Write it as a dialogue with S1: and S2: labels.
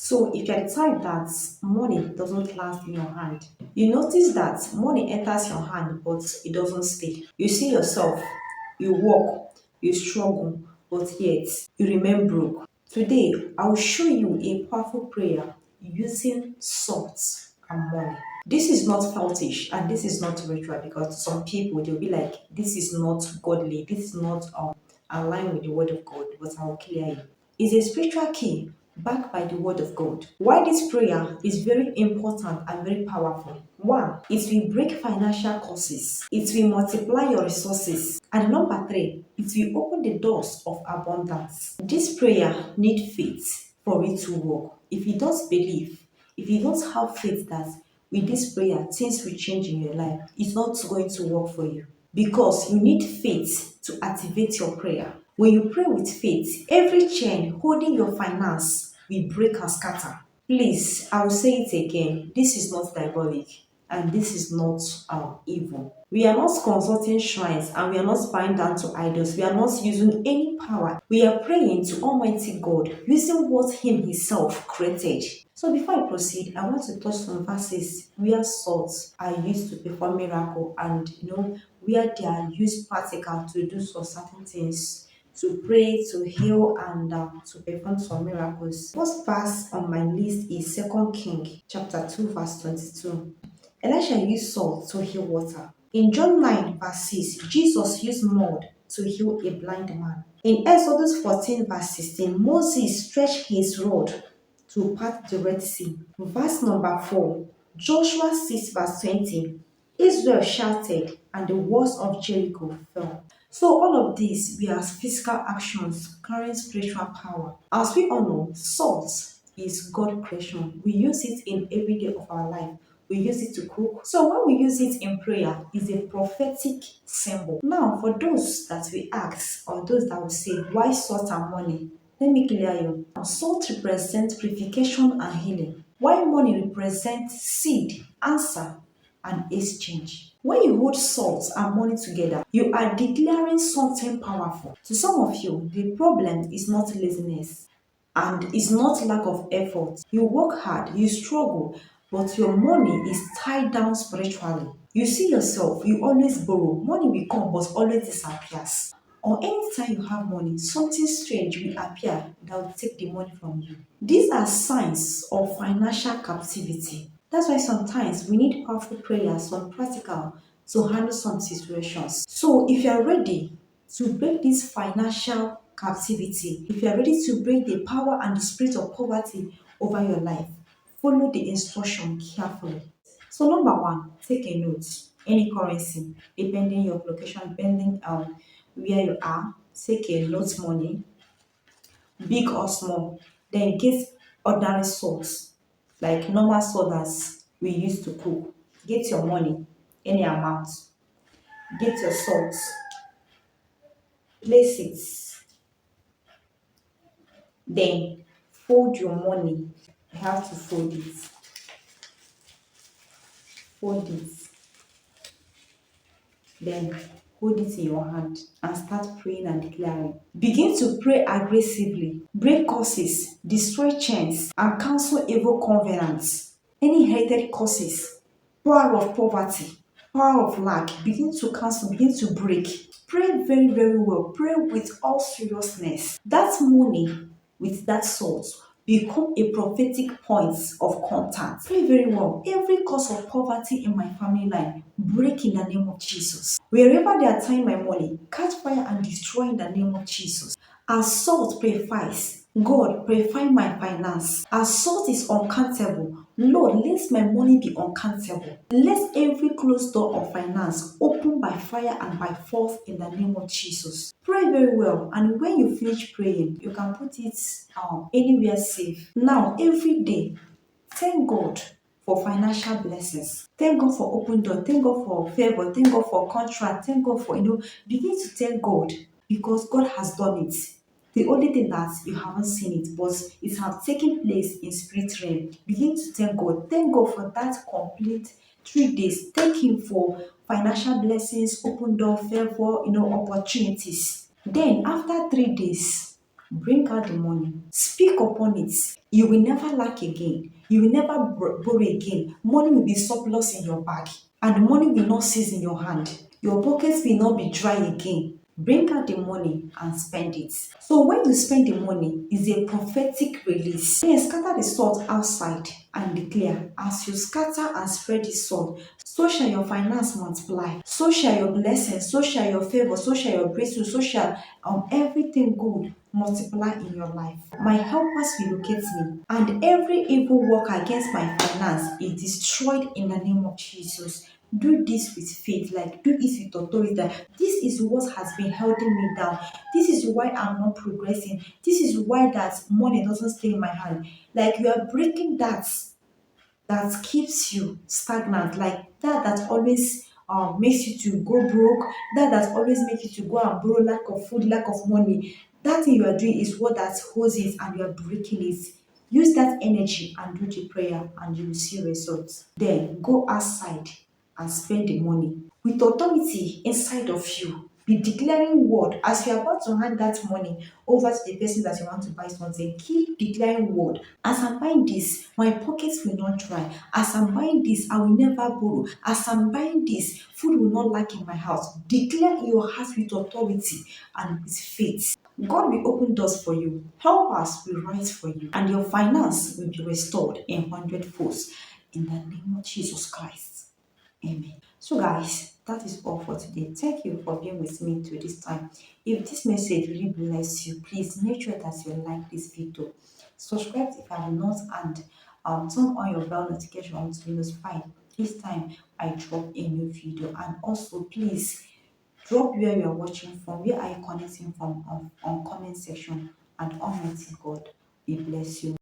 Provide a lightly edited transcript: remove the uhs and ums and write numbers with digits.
S1: So if you're the type that money doesn't last in your hand, you notice that money enters your hand but it doesn't stay. You see yourself, you work, you struggle, but yet you remain broke. Today, I will show you a powerful prayer using salt and money. This is not fetish and this is not ritual, because some people they'll be like, this is not godly, this is not aligned with the word of God, but I'll clear you. It's a spiritual key backed by the word of God. Why this prayer is very important and very powerful. One, it will break financial curses. It will multiply your resources. And number three, it will open the doors of abundance. This prayer needs faith for it to work. If you don't believe, if you don't have faith that with this prayer things will change in your life, it's not going to work for you, because you need faith to activate your prayer. When you pray with faith, every chain holding your finance will break and scatter. Please, I will say it again. This is not diabolic and this is not evil. We are not consulting shrines and we are not bowing down to idols. We are not using any power. We are praying to Almighty God using what Him Himself created. So before I proceed, I want to touch some verses where swords are used to perform miracle, and where they are used practical to do some certain things, to pray, to heal, and to perform some miracles. First verse on my list is Second King chapter 2 verse 22. Elisha used salt to heal water. In John 9 verse 6, Jesus used mud to heal a blind man. In Exodus 14 verse 16, Moses stretched his rod to part the Red Sea. Verse number 4, Joshua 6 verse 20, Israel shouted and the walls of Jericho fell. So all of these we are physical actions carrying spiritual power. As we all know, salt is God creation. We use it in every day of our life. We use it to cook. So when we use it in prayer, it's a prophetic symbol. Now, for those that we ask, or those that will say, why salt and money? Let me clear you. Salt represents purification and healing, while money represents seed, answer, and exchange. When you hold salt and money together, you are declaring something powerful. To some of you, the problem is not laziness and it's not lack of effort. You work hard, you struggle, but your money is tied down spiritually. You see yourself, you always borrow. Money will come, but always disappears. Or anytime you have money, something strange will appear that will take the money from you. These are signs of financial captivity. That's why sometimes we need powerful prayers, some practical, to handle some situations. So if you are ready to break this financial captivity, if you are ready to break the power and the spirit of poverty over your life, follow the instruction carefully. So number one, take a note. Any currency, depending your location, depending where you are, take a note money, big or small. Then get ordinary salt, like normal salt as we used to cook. Get your money, any amount. Get your salt, place it, then fold your money. You have to fold it, then hold it in your hand and start praying and declaring. Begin to pray aggressively. Break curses, destroy chains, and cancel evil covenants. Any inherited curses, power of poverty, power of lack, begin to cancel, begin to break. Pray very, very well. Pray with all seriousness. That money with that salt become a prophetic point of contact. Pray very well. Every cause of poverty in my family line, break in the name of Jesus. Wherever they are tying my money, catch fire and destroy in the name of Jesus. As salt purifies, God, purify my finance. As salt is uncountable, Lord, let my money be uncountable. Let every closed door of finance open by fire and by force in the name of Jesus. Pray very well, and when you finish praying, you can put it anywhere safe. Now, every day, thank God for financial blessings. Thank God for open door. Thank God for favor. Thank God for contract. Thank God for, begin to thank God, because God has done it. The only thing that you haven't seen it, but it has taken place in spirit realm. Begin to thank God. Thank God for that complete 3 days. Thank Him for financial blessings, open door, favor, opportunities. Then after 3 days, Bring out the money. Speak upon it. You will never lack again. You will never borrow again. Money will be surplus in your bag, and the money will not cease in your hand. Your pockets will not be dry again. Bring out the money and spend it. So when you spend the money, is a prophetic release. Then scatter the salt outside and declare, as you scatter and spread the salt, so shall your finance multiply, so shall your blessings, so shall your favor, so shall your breakthrough, so shall everything good multiply in your life. My helpers will locate me, and every evil work against my finance is destroyed in the name of Jesus. Do this with faith, like do this with authority. That this is what has been holding me down. This is why I'm not progressing. This is why that money doesn't stay in my hand. Like you are breaking that keeps you stagnant, like that always makes you to go broke, that always makes you to go and borrow, lack of food, lack of money. That thing you are doing is what that holds it, and you are breaking it. Use that energy and do the prayer, and you will see results. Then go outside and spend the money with authority inside of you. Be declaring word as you are about to hand that money over to the person that you want to buy something. Keep declaring word. As I'm buying this, my pockets will not dry. As I'm buying this, I will never borrow. As I'm buying this, food will not lack in my house. Declare in your heart with authority and with faith. God will open doors for you. Helpers will rise for you. And your finance will be restored in hundred folds. In the name of Jesus Christ. Amen. So, guys, that is all for today. Thank you for being with me to this time. If this message really bless you, please make sure that you like this video. Subscribe if you have not, and turn on your bell notification to be notified each time I drop a new video. And also, please drop where you are watching from, where are you connecting from on comment section. And Almighty God, we bless you.